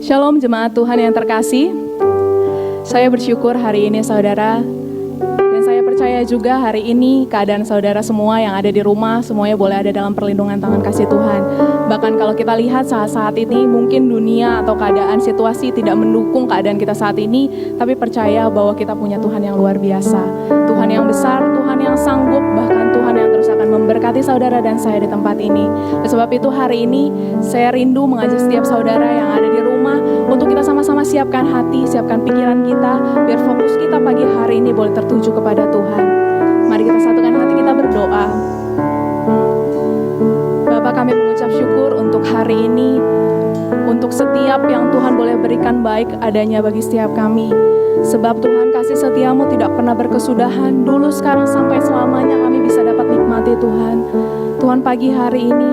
Shalom jemaat Tuhan yang terkasih. Saya bersyukur hari ini saudara, dan saya percaya juga hari ini keadaan saudara semua yang ada di rumah, semuanya boleh ada dalam perlindungan tangan kasih Tuhan. Bahkan kalau kita lihat saat-saat ini mungkin dunia atau keadaan situasi tidak mendukung keadaan kita saat ini, tapi percaya bahwa kita punya Tuhan yang luar biasa, Tuhan yang besar, Tuhan yang sanggup, bahkan Tuhan yang terus akan memberkati saudara dan saya di tempat ini. Dan sebab itu hari ini saya rindu mengajak setiap saudara yang ada di rumah untuk kita sama-sama siapkan hati, siapkan pikiran kita, biar fokus kita pagi hari ini boleh tertuju kepada Tuhan. Mari kita satukan hati kita berdoa. Bapa, kami mengucap syukur untuk hari ini, untuk setiap yang Tuhan boleh berikan baik adanya bagi setiap kami. Sebab Tuhan kasih setiamu tidak pernah berkesudahan, dulu sekarang sampai selamanya kami bisa dapat nikmati Tuhan. Tuhan pagi hari ini,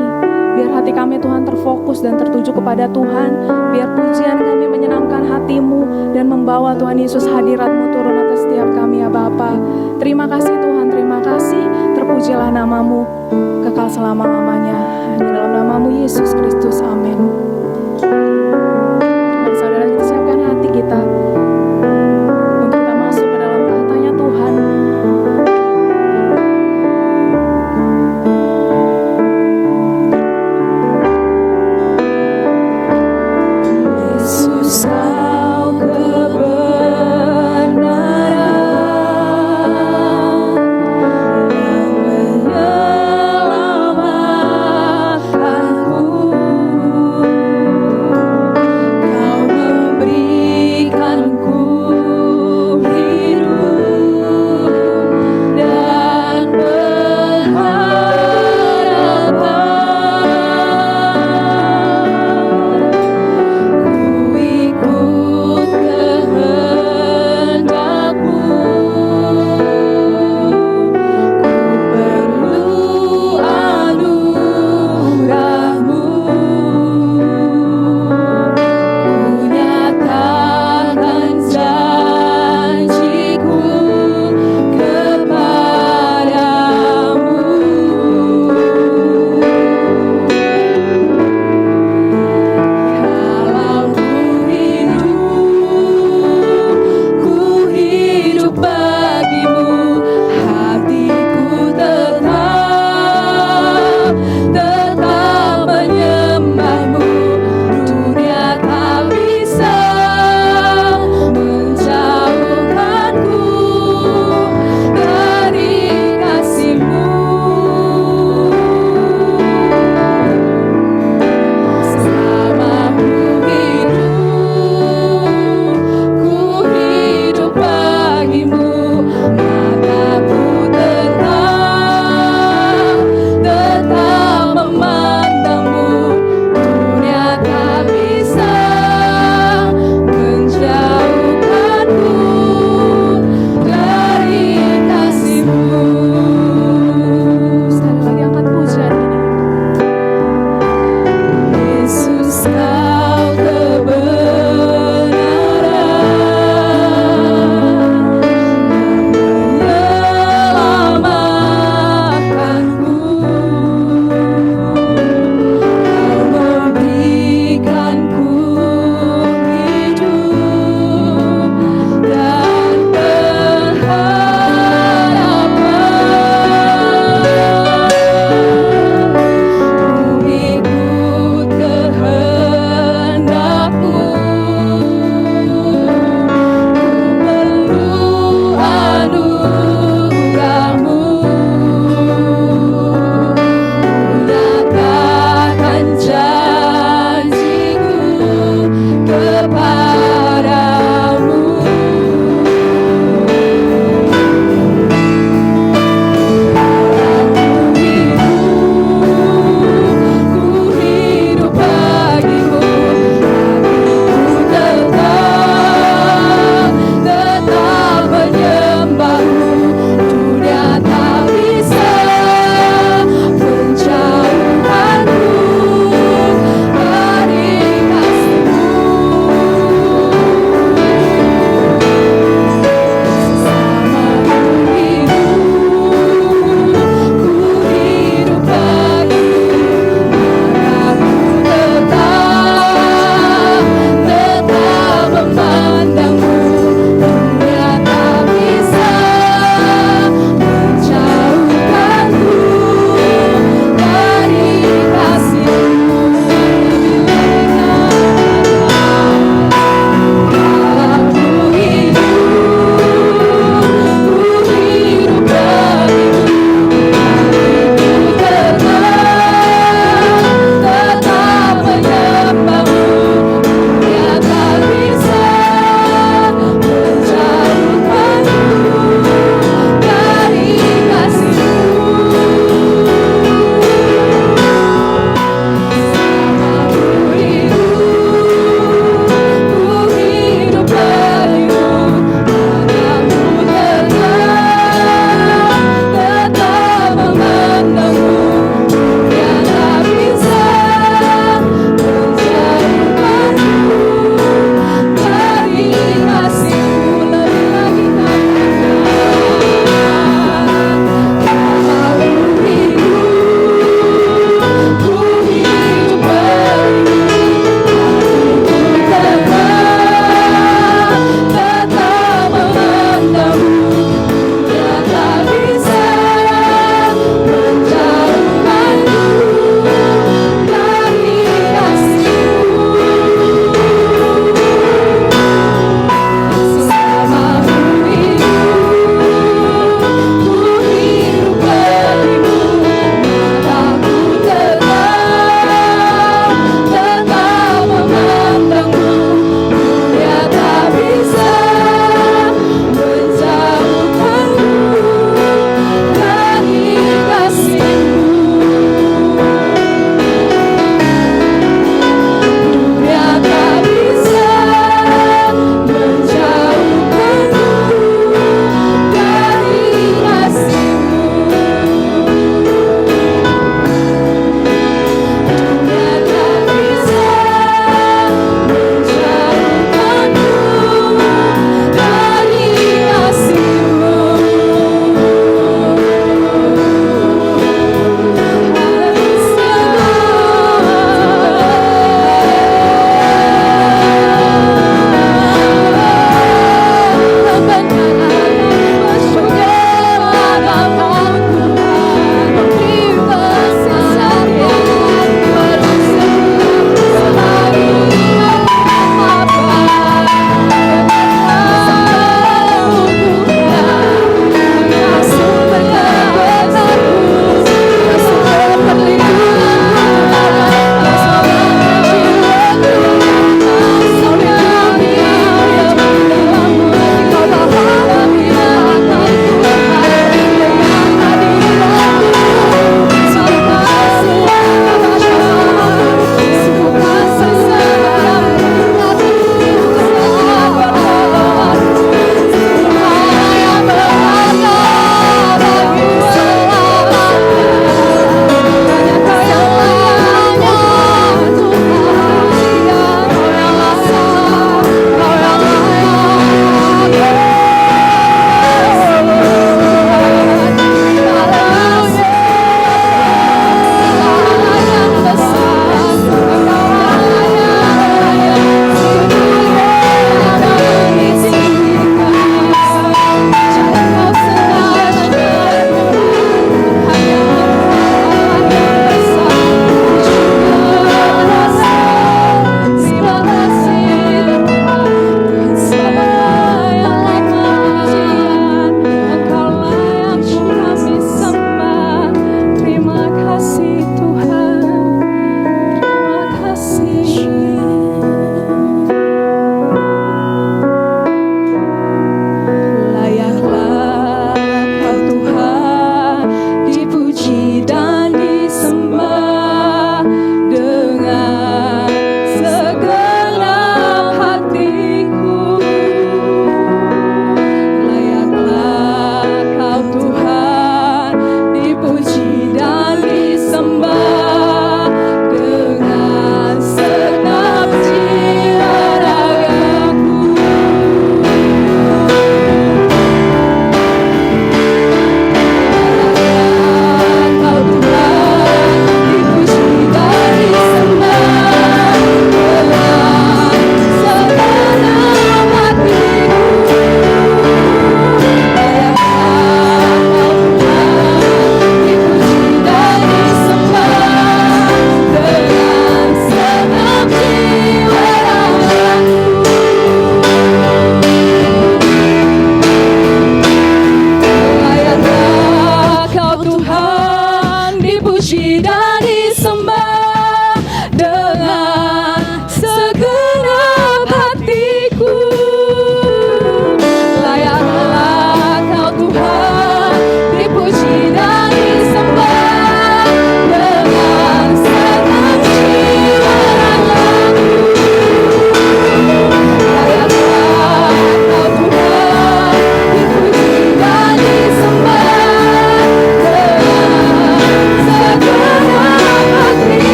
biar hati kami Tuhan terfokus dan tertuju kepada Tuhan, biar pujian kami menyenangkan hatimu dan membawa Tuhan Yesus hadirat-Mu turun atas setiap kami ya Bapa. Terima kasih Tuhan, terima kasih, terpujilah namamu kekal selama-lamanya. Hanya dalam namamu Yesus Kristus, amin. Mari saudara kita siapkan hati kita untuk kita masuk ke dalam tahtanya Tuhan. Yesus kau kebenaran yang menyelamatkanku.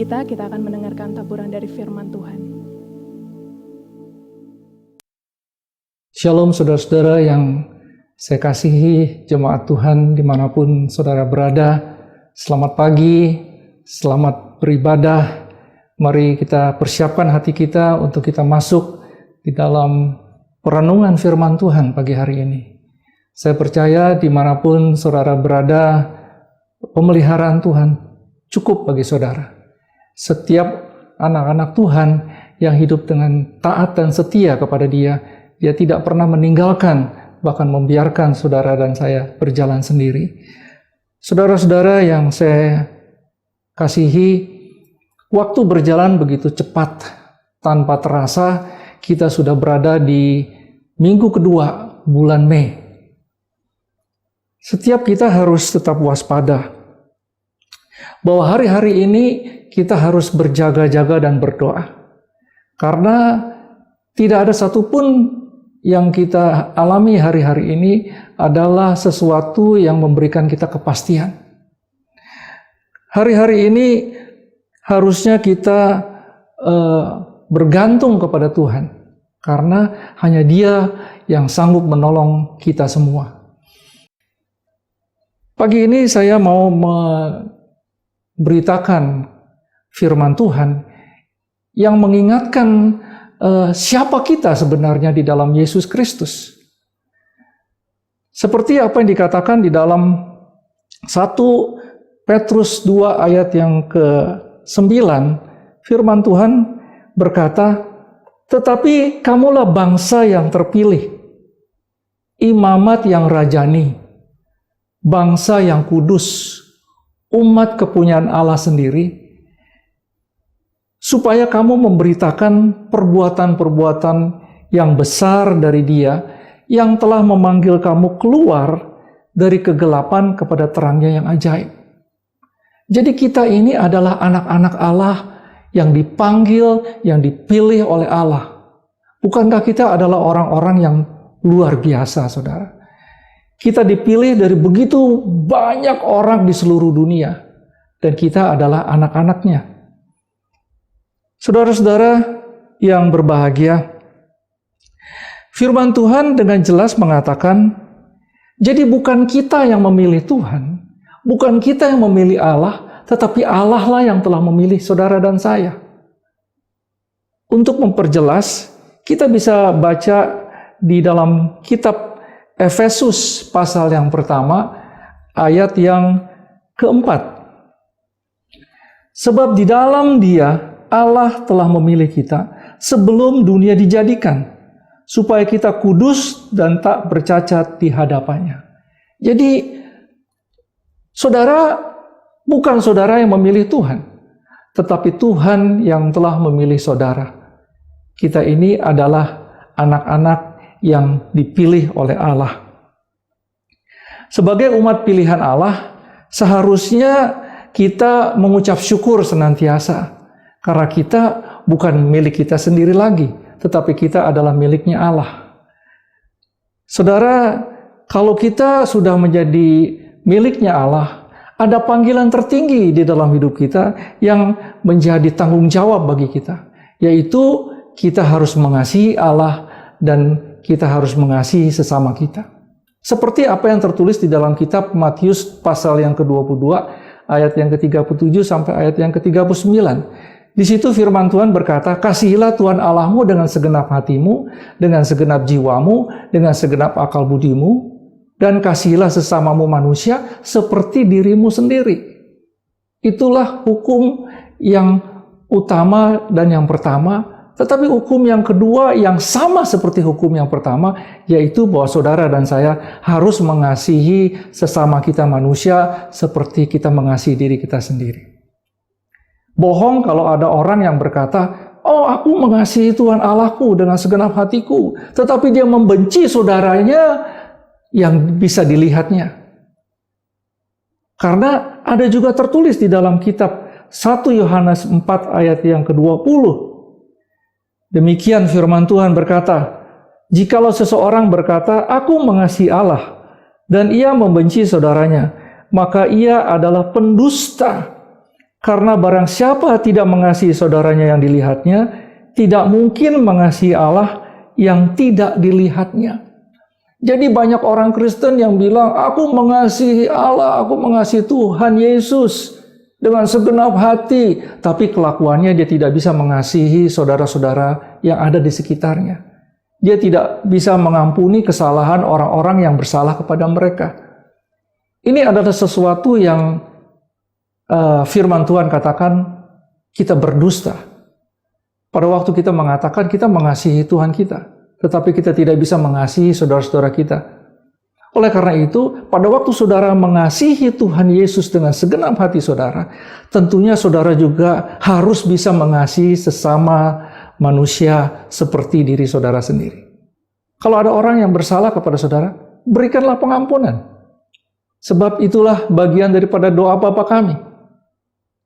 kita akan mendengarkan taburan dari firman Tuhan. Shalom saudara-saudara yang saya kasihi, jemaat Tuhan dimanapun saudara berada. Selamat pagi, selamat beribadah. Mari kita persiapkan hati kita untuk kita masuk di dalam perenungan firman Tuhan pagi hari ini. Saya percaya dimanapun saudara berada, pemeliharaan Tuhan cukup bagi saudara. Setiap anak-anak Tuhan yang hidup dengan taat dan setia kepada Dia tidak pernah meninggalkan, bahkan membiarkan saudara dan saya berjalan sendiri. Saudara-saudara yang saya kasihi, waktu berjalan begitu cepat, tanpa terasa kita sudah berada di minggu kedua bulan Mei. Setiap kita harus tetap waspada, bahwa hari-hari ini kita harus berjaga-jaga dan berdoa. Karena tidak ada satupun yang kita alami hari-hari ini adalah sesuatu yang memberikan kita kepastian. Hari-hari ini harusnya kita bergantung kepada Tuhan, karena hanya Dia yang sanggup menolong kita semua. Pagi ini saya mau memberitakan firman Tuhan yang mengingatkan siapa kita sebenarnya di dalam Yesus Kristus. Seperti apa yang dikatakan di dalam 1 Petrus 2 ayat yang ke-9, firman Tuhan berkata, "Tetapi kamulah bangsa yang terpilih, imamat yang rajani, bangsa yang kudus, umat kepunyaan Allah sendiri, supaya kamu memberitakan perbuatan-perbuatan yang besar dari Dia yang telah memanggil kamu keluar dari kegelapan kepada terangnya yang ajaib." Jadi kita ini adalah anak-anak Allah yang dipanggil, yang dipilih oleh Allah. Bukankah kita adalah orang-orang yang luar biasa, saudara? Kita dipilih dari begitu banyak orang di seluruh dunia, dan kita adalah anak-anaknya. Saudara-saudara yang berbahagia, firman Tuhan dengan jelas mengatakan, jadi bukan kita yang memilih Tuhan, bukan kita yang memilih Allah, tetapi Allah lah yang telah memilih saudara dan saya. Untuk memperjelas, kita bisa baca di dalam kitab Efesus pasal yang pertama, ayat yang keempat. Sebab di dalam Dia Allah telah memilih kita sebelum dunia dijadikan, supaya kita kudus dan tak bercacat di hadapannya. Jadi, saudara, bukan saudara yang memilih Tuhan, tetapi Tuhan yang telah memilih saudara. Kita ini adalah anak-anak yang dipilih oleh Allah. Sebagai umat pilihan Allah, seharusnya kita mengucap syukur senantiasa. Karena kita bukan milik kita sendiri lagi, tetapi kita adalah miliknya Allah. Saudara, kalau kita sudah menjadi miliknya Allah, ada panggilan tertinggi di dalam hidup kita yang menjadi tanggung jawab bagi kita, yaitu kita harus mengasihi Allah dan kita harus mengasihi sesama kita. Seperti apa yang tertulis di dalam kitab Matius pasal yang ke-22, ayat yang ke-37 sampai ayat yang ke-39. Di situ firman Tuhan berkata, "Kasihilah Tuhan Allahmu dengan segenap hatimu, dengan segenap jiwamu, dengan segenap akal budimu, dan kasihilah sesamamu manusia seperti dirimu sendiri." Itulah hukum yang utama dan yang pertama. Tetapi hukum yang kedua yang sama seperti hukum yang pertama, yaitu bahwa saudara dan saya harus mengasihi sesama kita manusia seperti kita mengasihi diri kita sendiri. Bohong kalau ada orang yang berkata, "Oh, aku mengasihi Tuhan Allahku dengan segenap hatiku," tetapi dia membenci saudaranya yang bisa dilihatnya. Karena ada juga tertulis di dalam kitab 1 Yohanes 4 ayat yang ke-20. Demikian firman Tuhan berkata, "Jikalau seseorang berkata, 'Aku mengasihi Allah,' dan ia membenci saudaranya, maka ia adalah pendusta. Karena barang siapa tidak mengasihi saudaranya yang dilihatnya, tidak mungkin mengasihi Allah yang tidak dilihatnya. Jadi banyak orang Kristen yang bilang, aku mengasihi Allah, aku mengasihi Tuhan Yesus dengan segenap hati. Tapi kelakuannya dia tidak bisa mengasihi saudara-saudara yang ada di sekitarnya. Dia tidak bisa mengampuni kesalahan orang-orang yang bersalah kepada mereka. Ini adalah sesuatu yang firman Tuhan katakan kita berdusta. Pada waktu kita mengatakan kita mengasihi Tuhan kita, tetapi kita tidak bisa mengasihi saudara-saudara kita. Oleh karena itu, pada waktu saudara mengasihi Tuhan Yesus dengan segenap hati saudara, tentunya saudara juga harus bisa mengasihi sesama manusia seperti diri saudara sendiri. Kalau ada orang yang bersalah kepada saudara, berikanlah pengampunan. Sebab itulah bagian daripada doa Bapa kami,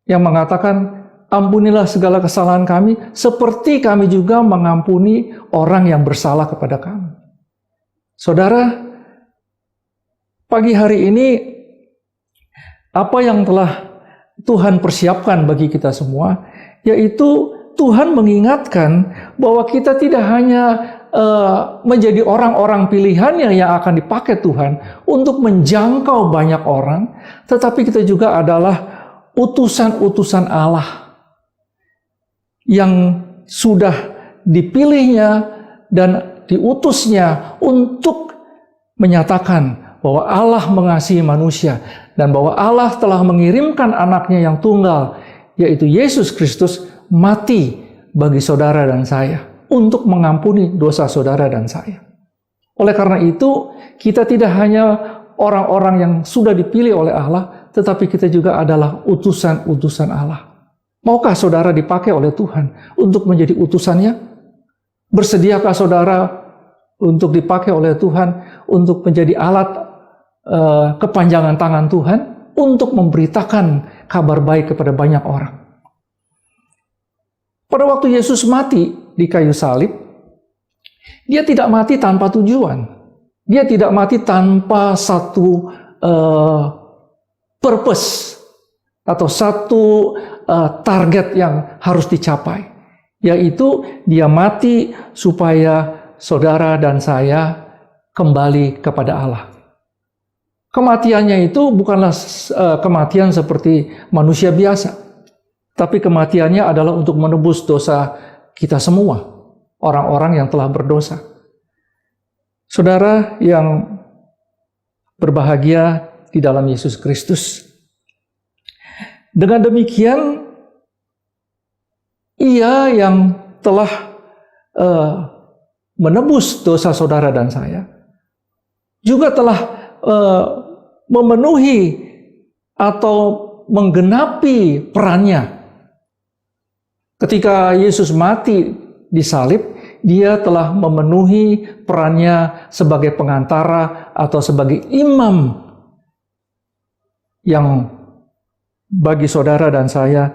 yang mengatakan, ampunilah segala kesalahan kami, seperti kami juga mengampuni orang yang bersalah kepada kami. Saudara, pagi hari ini, apa yang telah Tuhan persiapkan bagi kita semua, yaitu Tuhan mengingatkan bahwa kita tidak hanya menjadi orang-orang pilihannya yang akan dipakai Tuhan untuk menjangkau banyak orang, tetapi kita juga adalah utusan-utusan Allah yang sudah dipilihnya dan diutusnya untuk menyatakan bahwa Allah mengasihi manusia dan bahwa Allah telah mengirimkan anaknya yang tunggal, yaitu Yesus Kristus, mati bagi saudara dan saya untuk mengampuni dosa saudara dan saya. Oleh karena itu, kita tidak hanya orang-orang yang sudah dipilih oleh Allah, tetapi kita juga adalah utusan-utusan Allah. Maukah saudara dipakai oleh Tuhan untuk menjadi utusannya? Bersediakah saudara untuk dipakai oleh Tuhan untuk menjadi alat kepanjangan tangan Tuhan untuk memberitakan kabar baik kepada banyak orang? Pada waktu Yesus mati di kayu salib, dia tidak mati tanpa tujuan. Dia tidak mati tanpa satu purpose atau satu target yang harus dicapai, yaitu dia mati supaya saudara dan saya kembali kepada Allah. Kematiannya itu bukanlah kematian seperti manusia biasa, tapi kematiannya adalah untuk menebus dosa kita semua, orang-orang yang telah berdosa. Saudara yang berbahagia di dalam Yesus Kristus, dengan demikian, Ia yang telah menebus dosa saudara dan saya, juga telah memenuhi atau menggenapi perannya. Ketika Yesus mati di salib, Dia telah memenuhi perannya sebagai pengantara atau sebagai imam yang bagi saudara dan saya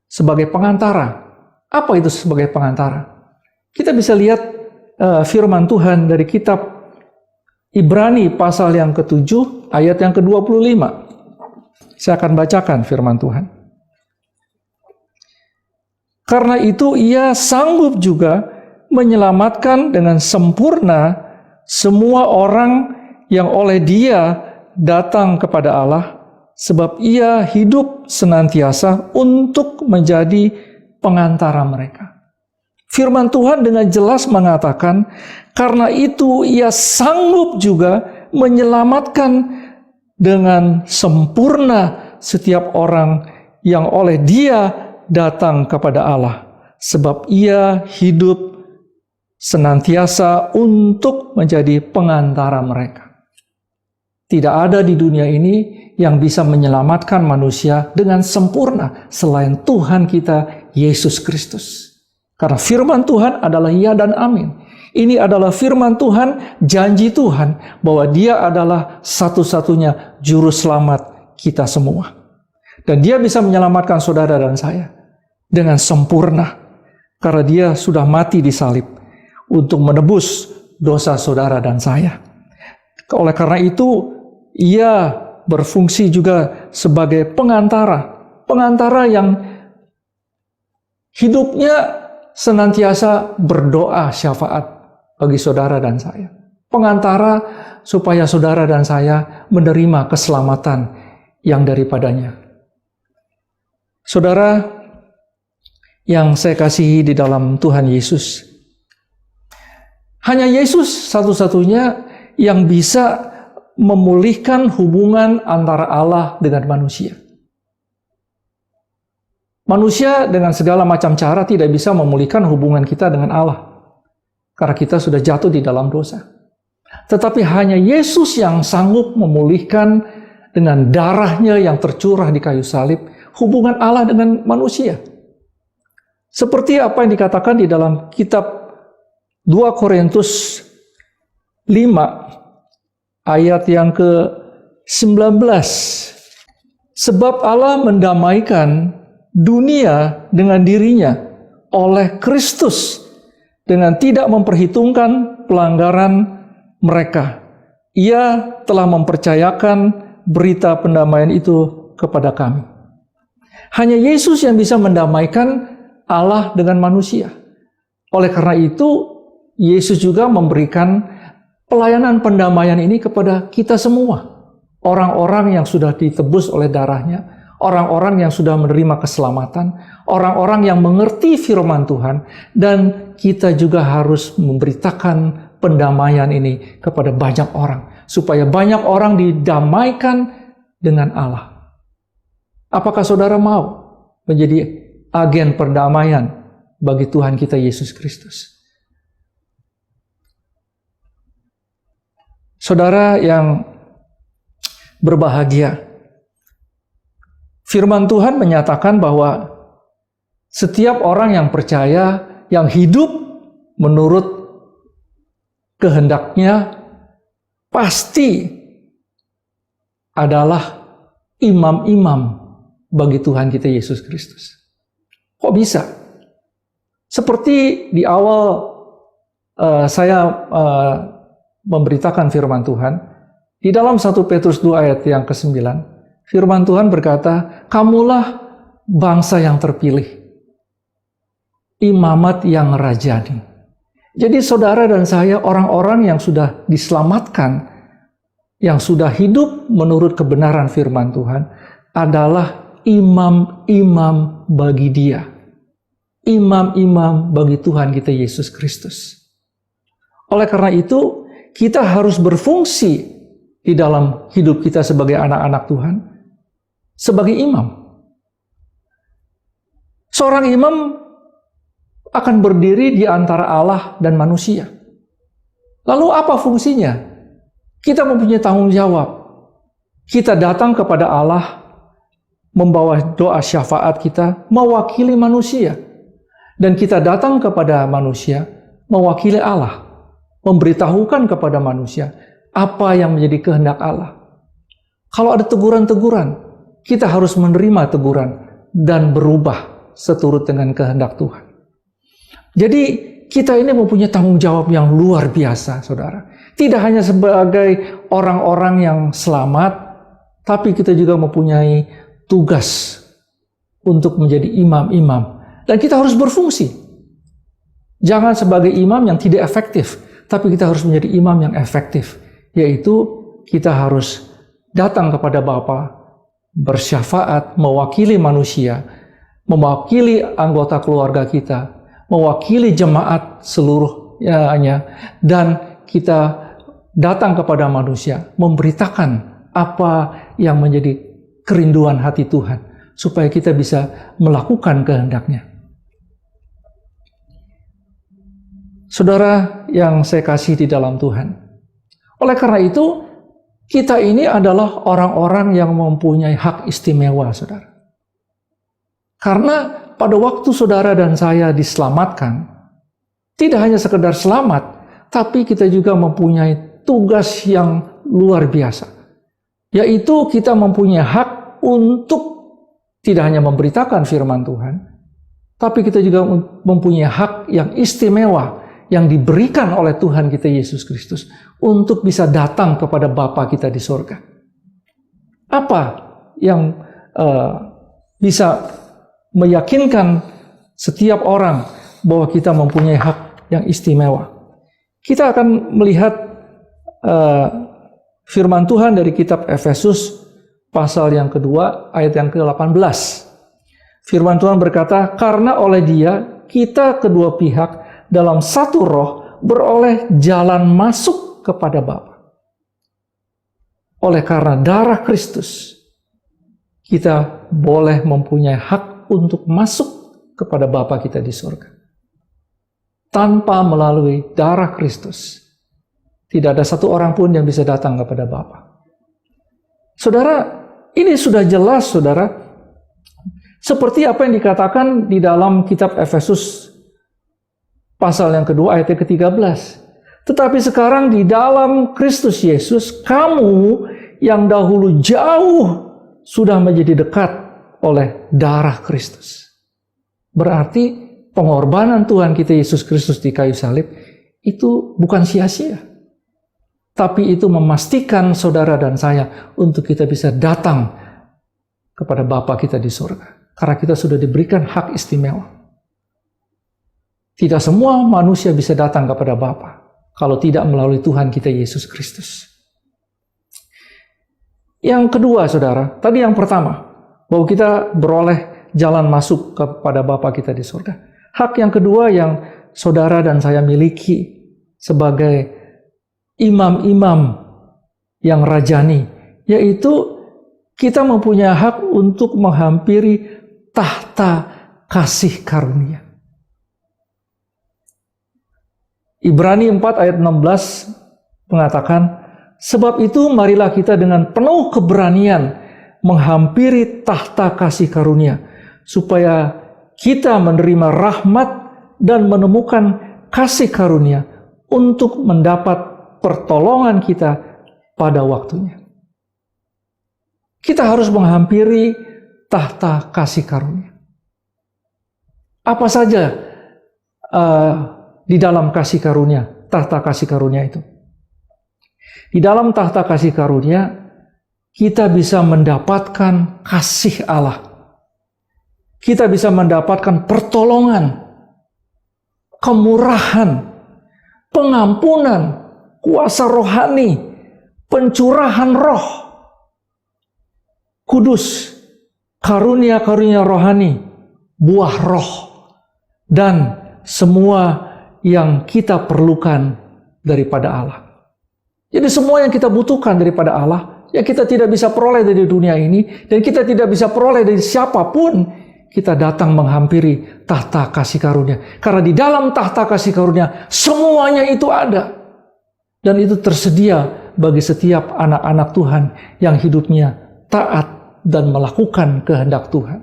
sebagai pengantara. Apa itu sebagai pengantara? Kita bisa lihat firman Tuhan dari kitab Ibrani pasal yang ke-7 ayat yang ke-25. Saya akan bacakan firman Tuhan. Karena itu Ia sanggup juga menyelamatkan dengan sempurna semua orang yang oleh Dia datang kepada Allah, sebab Ia hidup senantiasa untuk menjadi pengantara mereka. Firman Tuhan dengan jelas mengatakan, karena itu Ia sanggup juga menyelamatkan dengan sempurna setiap orang yang oleh Dia datang kepada Allah, sebab Ia hidup senantiasa untuk menjadi pengantara mereka. Tidak ada di dunia ini yang bisa menyelamatkan manusia dengan sempurna selain Tuhan kita, Yesus Kristus. Karena firman Tuhan adalah ya dan amin. Ini adalah firman Tuhan, janji Tuhan bahwa Dia adalah satu-satunya juru selamat kita semua. Dan Dia bisa menyelamatkan saudara dan saya dengan sempurna. Karena Dia sudah mati di salib untuk menebus dosa saudara dan saya. Oleh karena itu, Ia berfungsi juga sebagai pengantara Pengantara yang hidupnya senantiasa berdoa syafaat bagi saudara dan saya. Pengantara supaya saudara dan saya menerima keselamatan yang daripadanya. Saudara yang saya kasihi di dalam Tuhan Yesus, hanya Yesus satu-satunya yang bisa memulihkan hubungan antara Allah dengan manusia. Manusia dengan segala macam cara tidak bisa memulihkan hubungan kita dengan Allah, karena kita sudah jatuh di dalam dosa. Tetapi hanya Yesus yang sanggup memulihkan dengan darahnya yang tercurah di kayu salib hubungan Allah dengan manusia. Seperti apa yang dikatakan di dalam kitab 2 Korintus 5 ayat yang ke-19. Sebab Allah mendamaikan dunia dengan dirinya oleh Kristus dengan tidak memperhitungkan pelanggaran mereka. Ia telah mempercayakan berita pendamaian itu kepada kami. Hanya Yesus yang bisa mendamaikan Allah dengan manusia. Oleh karena itu, Yesus juga memberikan pelayanan pendamaian ini kepada kita semua. Orang-orang yang sudah ditebus oleh darahnya, orang-orang yang sudah menerima keselamatan, orang-orang yang mengerti firman Tuhan, dan kita juga harus memberitakan pendamaian ini kepada banyak orang, supaya banyak orang didamaikan dengan Allah. Apakah saudara mau menjadi agen perdamaian bagi Tuhan kita Yesus Kristus? Saudara yang berbahagia, firman Tuhan menyatakan bahwa setiap orang yang percaya, yang hidup menurut kehendaknya, pasti adalah imam-imam bagi Tuhan kita Yesus Kristus. Kok bisa? Seperti di awal saya memberitakan firman Tuhan, di dalam 1 Petrus 2 ayat yang ke-9, firman Tuhan berkata, kamulah bangsa yang terpilih, imamat yang rajani. Jadi saudara dan saya orang-orang yang sudah diselamatkan, yang sudah hidup menurut kebenaran firman Tuhan, adalah imam-imam bagi Dia. Imam-imam bagi Tuhan kita Yesus Kristus. Oleh karena itu, kita harus berfungsi di dalam hidup kita sebagai anak-anak Tuhan, sebagai imam. Seorang imam akan berdiri di antara Allah dan manusia. Lalu apa fungsinya? Kita mempunyai tanggung jawab. Kita datang kepada Allah, membawa doa syafaat kita, mewakili manusia. Dan kita datang kepada manusia, mewakili Allah, memberitahukan kepada manusia apa yang menjadi kehendak Allah. Kalau ada teguran-teguran, kita harus menerima teguran dan berubah seturut dengan kehendak Tuhan. Jadi kita ini mempunyai tanggung jawab yang luar biasa, saudara. Tidak hanya sebagai orang-orang yang selamat, tapi kita juga mempunyai tugas untuk menjadi imam-imam. Dan kita harus berfungsi. Jangan sebagai imam yang tidak efektif, tapi kita harus menjadi imam yang efektif. Yaitu kita harus datang kepada Bapa, bersyafaat, mewakili manusia, mewakili anggota keluarga kita, mewakili jemaat seluruhnya, dan kita datang kepada manusia, memberitakan apa yang menjadi kerinduan hati Tuhan, supaya kita bisa melakukan kehendak-Nya. Saudara yang saya kasih di dalam Tuhan, oleh karena itu, kita ini adalah orang-orang yang mempunyai hak istimewa, saudara. Karena pada waktu saudara dan saya diselamatkan, tidak hanya sekedar selamat, tapi kita juga mempunyai tugas yang luar biasa. Yaitu kita mempunyai hak untuk tidak hanya memberitakan firman Tuhan, tapi kita juga mempunyai hak yang istimewa yang diberikan oleh Tuhan kita Yesus Kristus untuk bisa datang kepada Bapa kita di sorga. Apa yang bisa meyakinkan setiap orang bahwa kita mempunyai hak yang istimewa. Kita akan melihat firman Tuhan dari kitab Efesus pasal yang kedua ayat yang ke-18. Firman Tuhan berkata, karena oleh Dia kita kedua pihak dalam satu roh beroleh jalan masuk kepada Bapa. Oleh karena darah Kristus, kita boleh mempunyai hak untuk masuk kepada Bapa kita di surga. Tanpa melalui darah Kristus, tidak ada satu orang pun yang bisa datang kepada Bapa. Saudara, ini sudah jelas, saudara. Seperti apa yang dikatakan di dalam kitab Efesus pasal yang kedua ayat yang ke-13. Tetapi sekarang di dalam Kristus Yesus, kamu yang dahulu jauh sudah menjadi dekat oleh darah Kristus. Berarti pengorbanan Tuhan kita Yesus Kristus di kayu salib itu bukan sia-sia. Tapi itu memastikan saudara dan saya untuk kita bisa datang kepada Bapa kita di surga. Karena kita sudah diberikan hak istimewa. Tidak semua manusia bisa datang kepada Bapa kalau tidak melalui Tuhan kita Yesus Kristus. Yang kedua, saudara, tadi yang pertama, bahwa kita beroleh jalan masuk kepada Bapa kita di surga. Hak yang kedua yang saudara dan saya miliki sebagai imam-imam yang rajani, yaitu kita mempunyai hak untuk menghampiri tahta kasih karunia. Ibrani 4 ayat 16 mengatakan, sebab itu marilah kita dengan penuh keberanian menghampiri tahta kasih karunia, supaya kita menerima rahmat dan menemukan kasih karunia untuk mendapat pertolongan kita pada waktunya. Kita harus menghampiri tahta kasih karunia. Apa saja di dalam kasih karunia, tahta kasih karunia itu? Di dalam tahta kasih karunia, kita bisa mendapatkan kasih Allah. Kita bisa mendapatkan pertolongan, kemurahan, pengampunan, kuasa rohani, pencurahan roh, kudus, karunia-karunia rohani, buah roh, dan semua yang kita perlukan daripada Allah. Jadi semua yang kita butuhkan daripada Allah, yang kita tidak bisa peroleh dari dunia ini, dan kita tidak bisa peroleh dari siapapun, kita datang menghampiri tahta kasih karunia. Karena di dalam tahta kasih karunia, semuanya itu ada. Dan itu tersedia bagi setiap anak-anak Tuhan yang hidupnya taat dan melakukan kehendak Tuhan.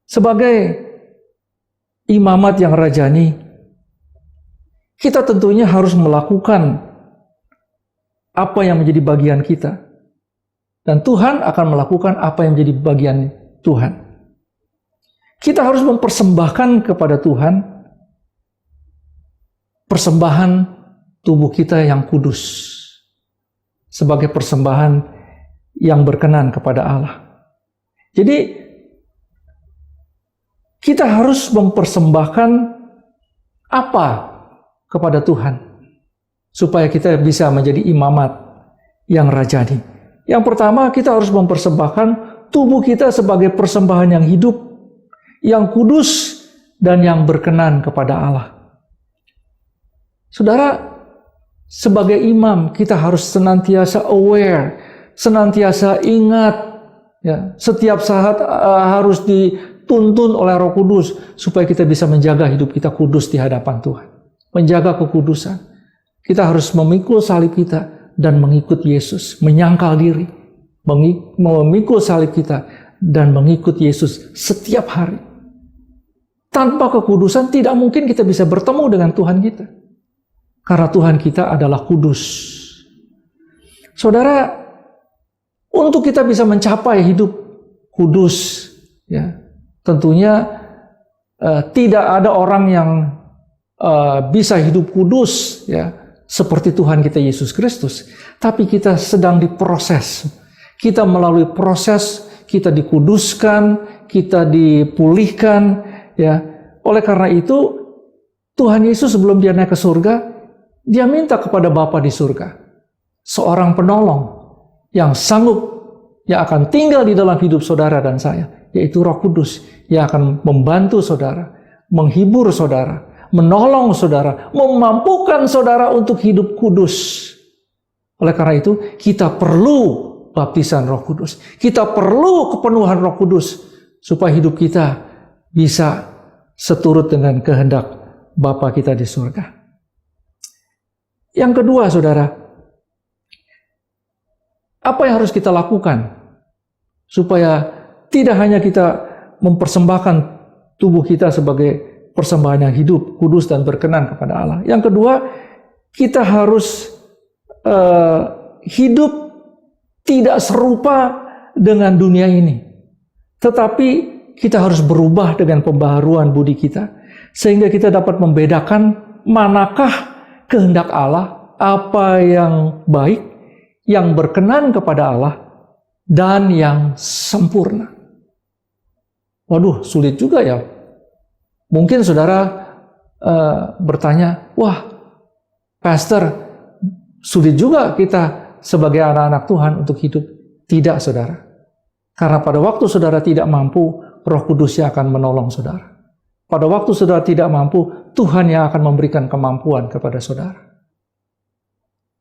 Sebagai imamat yang rajani, kita tentunya harus melakukan apa yang menjadi bagian kita. Dan Tuhan akan melakukan apa yang menjadi bagian Tuhan. Kita harus mempersembahkan kepada Tuhan persembahan tubuh kita yang kudus, sebagai persembahan yang berkenan kepada Allah. Jadi, kita harus mempersembahkan apa kepada Tuhan, supaya kita bisa menjadi imamat yang rajani. Yang pertama, kita harus mempersembahkan tubuh kita sebagai persembahan yang hidup, yang kudus, dan yang berkenan kepada Allah. Saudara, sebagai imam, kita harus senantiasa aware, senantiasa ingat, ya, setiap saat harus dituntun oleh Roh Kudus, supaya kita bisa menjaga hidup kita kudus di hadapan Tuhan. Menjaga kekudusan. Kita harus memikul salib kita dan mengikut Yesus, menyangkal diri, memikul salib kita dan mengikut Yesus setiap hari. Tanpa kekudusan tidak mungkin kita bisa bertemu dengan Tuhan kita. Karena Tuhan kita adalah kudus. Saudara, untuk kita bisa mencapai hidup kudus, ya, tentunya tidak ada orang yang bisa hidup kudus, ya, seperti Tuhan kita Yesus Kristus. Tapi kita sedang diproses. Kita melalui proses, kita dikuduskan, kita dipulihkan, ya. Oleh karena itu, Tuhan Yesus sebelum dia naik ke surga, dia minta kepada Bapa di surga seorang penolong yang sanggup, yang akan tinggal di dalam hidup saudara dan saya, yaitu Roh Kudus, yang akan membantu saudara, menghibur saudara, menolong saudara, memampukan saudara untuk hidup kudus. Oleh karena itu, kita perlu baptisan Roh Kudus. Kita perlu kepenuhan Roh Kudus supaya hidup kita bisa seturut dengan kehendak Bapa kita di surga. Yang kedua, saudara, apa yang harus kita lakukan supaya tidak hanya kita mempersembahkan tubuh kita sebagai persembahan yang hidup, kudus, dan berkenan kepada Allah. Yang kedua, kita harus hidup tidak serupa dengan dunia ini. Tetapi kita harus berubah dengan pembaharuan budi kita, sehingga kita dapat membedakan manakah kehendak Allah, apa yang baik, yang berkenan kepada Allah, dan yang sempurna. Waduh, sulit juga ya. Mungkin saudara bertanya, wah, Pastor, sulit juga kita sebagai anak-anak Tuhan untuk hidup. Tidak, saudara. Karena pada waktu saudara tidak mampu, Roh Kudus yang akan menolong saudara. Pada waktu saudara tidak mampu, Tuhan yang akan memberikan kemampuan kepada saudara.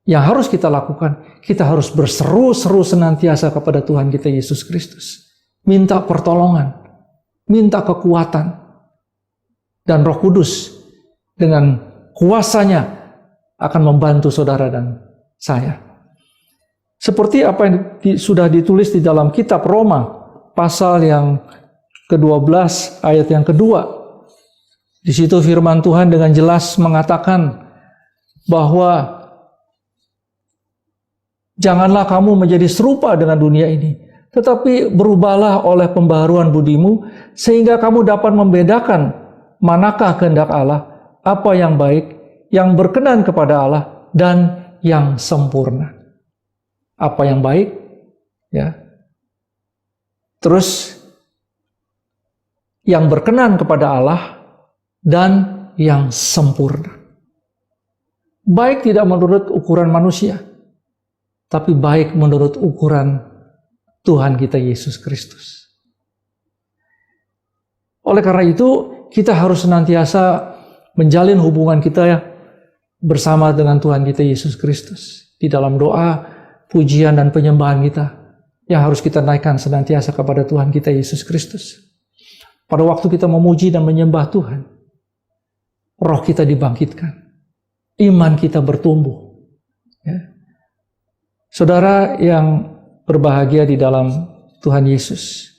Yang harus kita lakukan, kita harus berseru-seru senantiasa kepada Tuhan kita Yesus Kristus. Minta pertolongan, minta kekuatan. Dan Roh Kudus dengan kuasanya akan membantu saudara dan saya. Seperti apa yang sudah ditulis di dalam kitab Roma, pasal yang ke-12, ayat yang kedua. Di situ firman Tuhan dengan jelas mengatakan bahwa janganlah kamu menjadi serupa dengan dunia ini, tetapi berubahlah oleh pembaharuan budimu, sehingga kamu dapat membedakan manakah kehendak Allah, apa yang baik, yang berkenan kepada Allah, dan yang sempurna. Apa yang baik, ya. Terus yang berkenan kepada Allah dan yang sempurna. Baik tidak menurut ukuran manusia, tapi baik menurut ukuran Tuhan kita Yesus Kristus. Oleh karena itu, kita harus senantiasa menjalin hubungan kita bersama dengan Tuhan kita Yesus Kristus. Di dalam doa, pujian, dan penyembahan kita yang harus kita naikkan senantiasa kepada Tuhan kita Yesus Kristus. Pada waktu kita memuji dan menyembah Tuhan, roh kita dibangkitkan, iman kita bertumbuh. Ya. Saudara yang berbahagia di dalam Tuhan Yesus,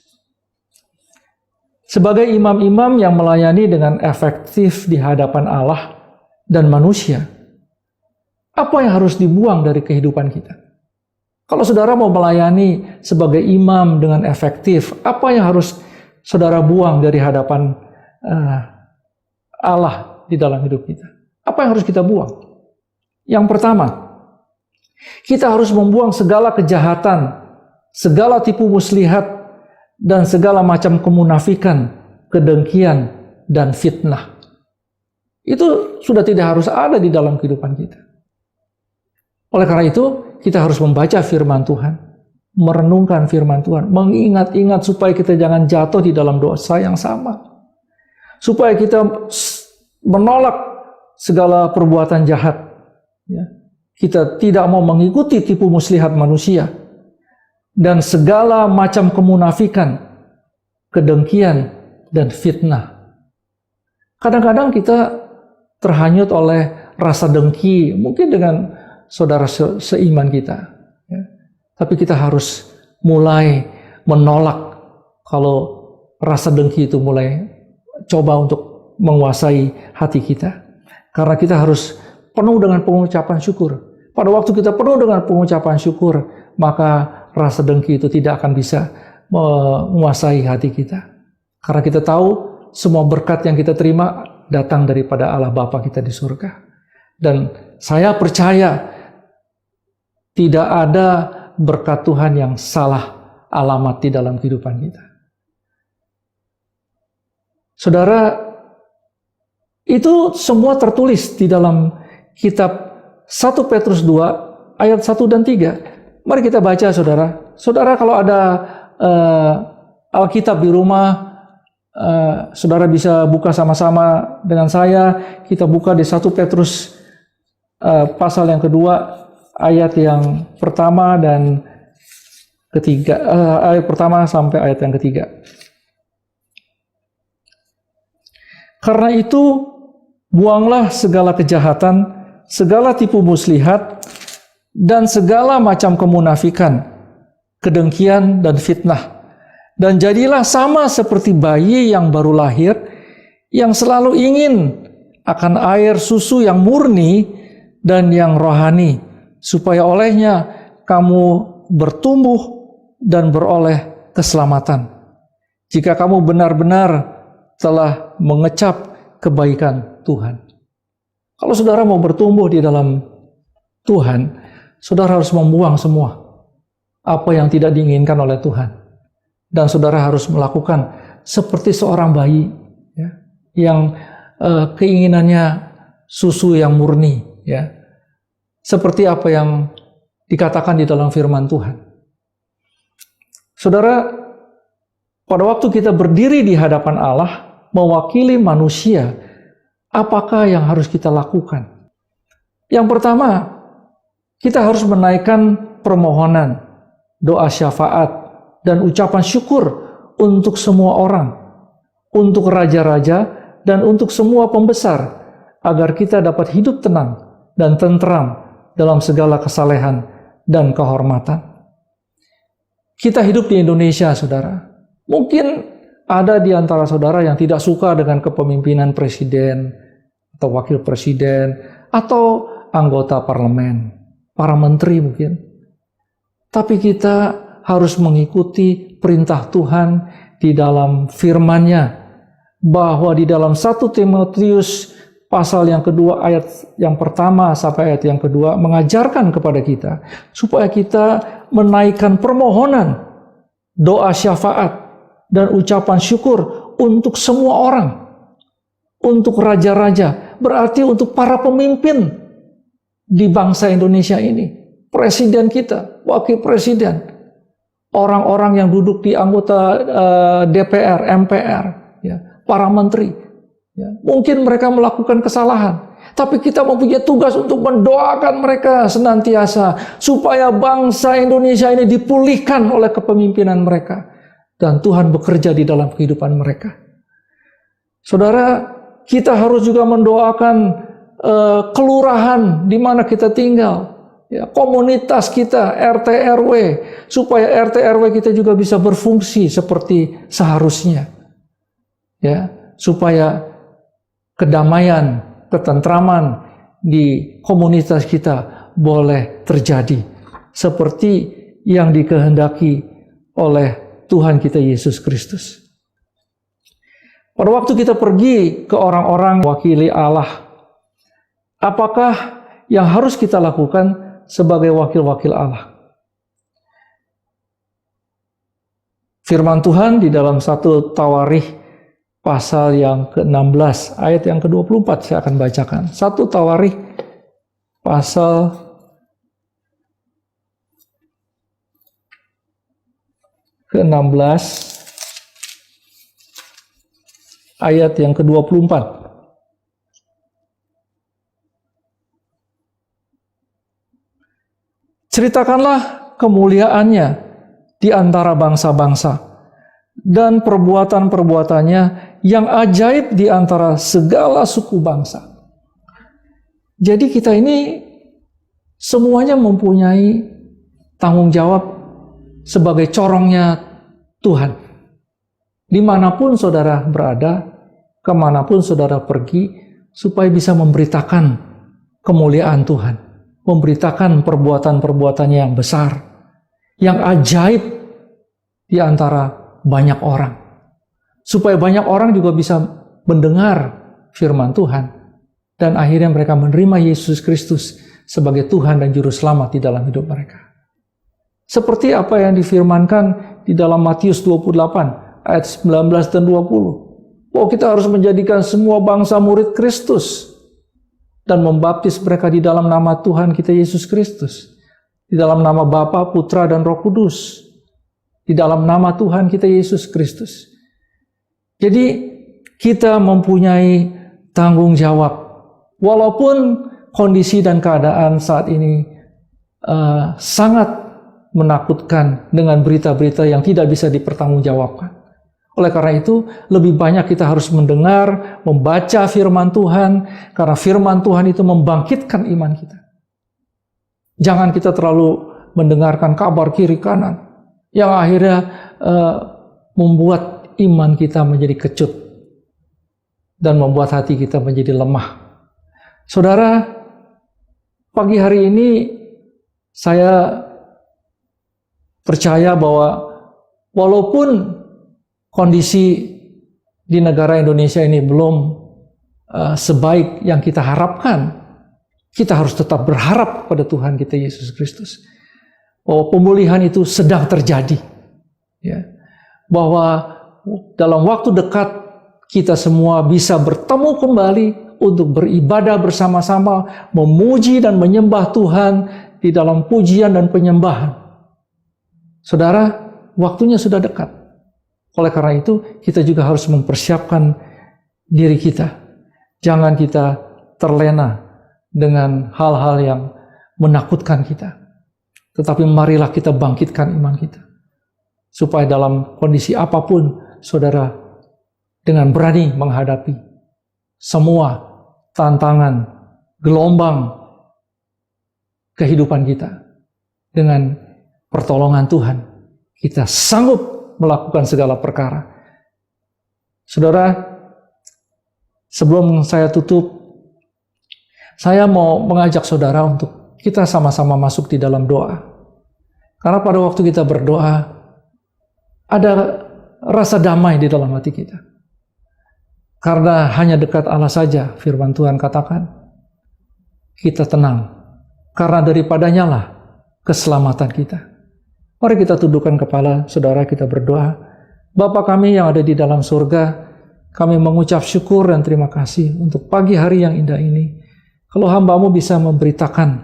sebagai imam-imam yang melayani dengan efektif di hadapan Allah dan manusia, apa yang harus dibuang dari kehidupan kita? Kalau saudara mau melayani sebagai imam dengan efektif, apa yang harus saudara buang dari hadapan Allah di dalam hidup kita? Apa yang harus kita buang? Yang pertama, kita harus membuang segala kejahatan, segala tipu muslihat, dan segala macam kemunafikan, kedengkian, dan fitnah. Itu sudah tidak harus ada di dalam kehidupan kita. Oleh karena itu, kita harus membaca firman Tuhan, merenungkan firman Tuhan, mengingat-ingat supaya kita jangan jatuh di dalam dosa yang sama. Supaya kita menolak segala perbuatan jahat. Ya. Kita tidak mau mengikuti tipu muslihat manusia dan segala macam kemunafikan, kedengkian, dan fitnah. Kadang-kadang kita terhanyut oleh rasa dengki, mungkin dengan saudara seiman kita. Ya. Tapi kita harus mulai menolak kalau rasa dengki itu mulai coba untuk menguasai hati kita. Karena kita harus penuh dengan pengucapan syukur. Pada waktu kita penuh dengan pengucapan syukur, maka rasa dengki itu tidak akan bisa menguasai hati kita. Karena kita tahu semua berkat yang kita terima datang daripada Allah Bapa kita di surga. Dan saya percaya tidak ada berkat Tuhan yang salah alamat di dalam kehidupan kita. Saudara, itu semua tertulis di dalam kitab 1 Petrus 2 ayat 1 dan 3. Mari kita baca, saudara. Saudara, kalau ada Alkitab di rumah, saudara bisa buka sama-sama dengan saya. Kita buka di 1 Petrus pasal yang kedua, ayat yang pertama dan ketiga, ayat pertama sampai ayat yang ketiga. Karena itu, buanglah segala kejahatan, segala tipu muslihat, dan segala macam kemunafikan, kedengkian dan fitnah. Dan jadilah sama seperti bayi yang baru lahir, yang selalu ingin akan air susu yang murni dan yang rohani, supaya olehnya kamu bertumbuh dan beroleh keselamatan. Jika kamu benar-benar telah mengecap kebaikan Tuhan. Kalau saudara mau bertumbuh di dalam Tuhan, saudara harus membuang semua apa yang tidak diinginkan oleh Tuhan. Dan saudara harus melakukan seperti seorang bayi, ya, yang keinginannya susu yang murni, ya, seperti apa yang dikatakan di dalam firman Tuhan. Saudara, pada waktu kita berdiri di hadapan Allah, mewakili manusia, apakah yang harus kita lakukan? Yang pertama, kita harus menaikkan permohonan, doa syafaat, dan ucapan syukur untuk semua orang, untuk raja-raja, dan untuk semua pembesar, agar kita dapat hidup tenang dan tentram dalam segala kesalehan dan kehormatan. Kita hidup di Indonesia, saudara. Mungkin ada di antara saudara yang tidak suka dengan kepemimpinan presiden, atau wakil presiden, atau anggota parlemen, para menteri mungkin. Tapi kita harus mengikuti perintah Tuhan di dalam firman-Nya, bahwa di dalam 1 Timotius pasal yang kedua ayat yang pertama sampai ayat yang kedua mengajarkan kepada kita supaya kita menaikkan permohonan, doa syafaat, dan ucapan syukur untuk semua orang, untuk raja-raja, berarti untuk para pemimpin di bangsa Indonesia ini, presiden kita, wakil presiden, orang-orang yang duduk di anggota DPR, MPR, ya, para menteri. Ya, mungkin mereka melakukan kesalahan, tapi kita mempunyai tugas untuk mendoakan mereka senantiasa supaya bangsa Indonesia ini dipulihkan oleh kepemimpinan mereka dan Tuhan bekerja di dalam kehidupan mereka. Saudara, kita harus juga mendoakan kelurahan di mana kita tinggal, ya, komunitas kita, RT RW, supaya RT RW kita juga bisa berfungsi seperti seharusnya, ya, supaya kedamaian, ketentraman di komunitas kita boleh terjadi seperti yang dikehendaki oleh Tuhan kita Yesus Kristus. Pada waktu kita pergi ke orang-orang wakili Allah, apakah yang harus kita lakukan sebagai wakil-wakil Allah? Firman Tuhan di dalam 1 Tawarikh pasal yang ke-16, ayat yang ke-24 saya akan bacakan. 1 Tawarikh pasal ke-16, ayat yang ke-24. Ceritakanlah kemuliaannya di antara bangsa-bangsa, dan perbuatan-perbuatannya yang ajaib di antara segala suku bangsa. Jadi kita ini semuanya mempunyai tanggung jawab sebagai corongnya Tuhan. Dimanapun saudara berada, kemanapun saudara pergi, supaya bisa memberitakan kemuliaan Tuhan, memberitakan perbuatan-perbuatannya yang besar, yang ajaib di antara banyak orang, supaya banyak orang juga bisa mendengar firman Tuhan dan akhirnya mereka menerima Yesus Kristus sebagai Tuhan dan Juru Selamat di dalam hidup mereka. Seperti apa yang difirmankan di dalam Matius 28 ayat 19 dan 20. Bahwa kita harus menjadikan semua bangsa murid Kristus dan membaptis mereka di dalam nama Tuhan kita Yesus Kristus. Di dalam nama Bapa, Putra, dan Roh Kudus. Di dalam nama Tuhan kita Yesus Kristus. Jadi kita mempunyai tanggung jawab. Walaupun kondisi dan keadaan saat ini sangat menakutkan dengan berita-berita yang tidak bisa dipertanggungjawabkan. Oleh karena itu, lebih banyak kita harus mendengar, membaca firman Tuhan, karena firman Tuhan itu membangkitkan iman kita. Jangan kita terlalu mendengarkan kabar kiri kanan, yang akhirnya membuat iman kita menjadi kecut, dan membuat hati kita menjadi lemah. Saudara, pagi hari ini saya percaya bahwa walaupun kondisi di negara Indonesia ini belum sebaik yang kita harapkan, kita harus tetap berharap pada Tuhan kita Yesus Kristus. Bahwa pemulihan itu sedang terjadi. Ya. Bahwa dalam waktu dekat kita semua bisa bertemu kembali untuk beribadah bersama-sama, memuji dan menyembah Tuhan di dalam pujian dan penyembahan. Saudara, waktunya sudah dekat. Oleh karena itu, kita juga harus mempersiapkan diri kita. Jangan kita terlena dengan hal-hal yang menakutkan kita. Tetapi marilah kita bangkitkan iman kita. Supaya dalam kondisi apapun, saudara, dengan berani menghadapi semua tantangan, gelombang kehidupan kita. Dengan pertolongan Tuhan, kita sanggup melakukan segala perkara. Saudara, sebelum saya tutup, saya mau mengajak saudara untuk kita sama-sama masuk di dalam doa. Karena pada waktu kita berdoa, ada rasa damai di dalam hati kita. Karena hanya dekat Allah saja, firman Tuhan katakan, kita tenang. Karena daripadanya lah keselamatan kita. Mari kita tundukkan kepala, saudara, kita berdoa. Bapa kami yang ada di dalam surga, kami mengucap syukur dan terima kasih untuk pagi hari yang indah ini. Kalau hamba-Mu bisa memberitakan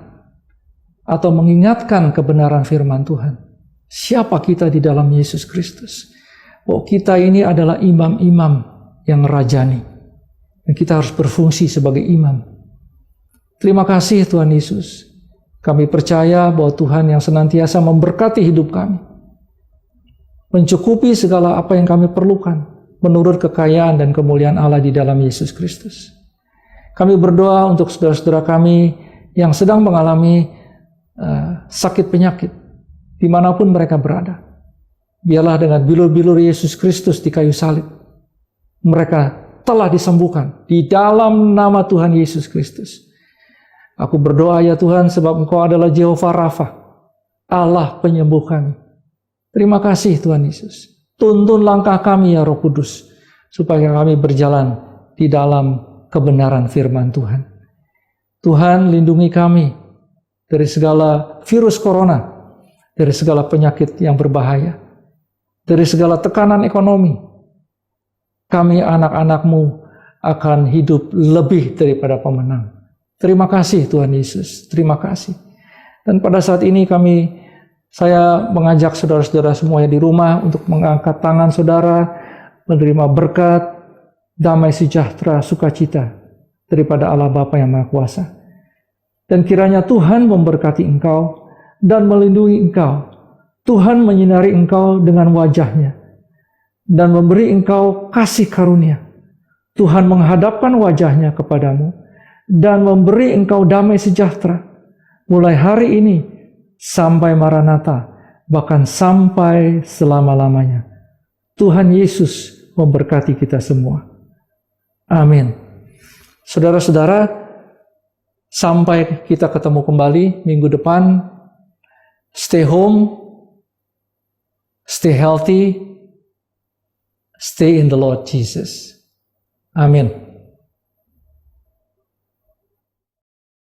atau mengingatkan kebenaran firman Tuhan. Siapa kita di dalam Yesus Kristus. Bahwa kita ini adalah imam-imam yang rajani. Dan kita harus berfungsi sebagai imam. Terima kasih Tuhan Yesus. Kami percaya bahwa Tuhan yang senantiasa memberkati hidup kami. Mencukupi segala apa yang kami perlukan. Menurut kekayaan dan kemuliaan Allah di dalam Yesus Kristus. Kami berdoa untuk saudara-saudara kami yang sedang mengalami sakit penyakit, dimanapun mereka berada. Biarlah dengan bilur-bilur Yesus Kristus di kayu salib, mereka telah disembuhkan di dalam nama Tuhan Yesus Kristus. Aku berdoa ya Tuhan, sebab Engkau adalah Jehovah Rafa, Allah penyembuh kami. Terima kasih Tuhan Yesus. Tuntun langkah kami ya Roh Kudus, supaya kami berjalan di dalam kebenaran firman Tuhan. Tuhan, lindungi kami dari segala virus corona, dari segala penyakit yang berbahaya, dari segala tekanan ekonomi. Kami anak-anak-Mu akan hidup lebih daripada pemenang. Terima kasih Tuhan Yesus, terima kasih. Dan pada saat ini saya mengajak saudara-saudara semuanya di rumah untuk mengangkat tangan saudara, menerima berkat, damai sejahtera, sukacita daripada Allah Bapa yang Maha Kuasa. Dan kiranya Tuhan memberkati engkau dan melindungi engkau. Tuhan menyinari engkau dengan wajah-Nya dan memberi engkau kasih karunia. Tuhan menghadapkan wajah-Nya kepadamu dan memberi engkau damai sejahtera mulai hari ini sampai Maranatha, bahkan sampai selama-lamanya. Tuhan Yesus memberkati kita semua. Amin. Saudara-saudara, sampai kita ketemu kembali minggu depan, stay home, stay healthy, stay in the Lord Jesus. Amin.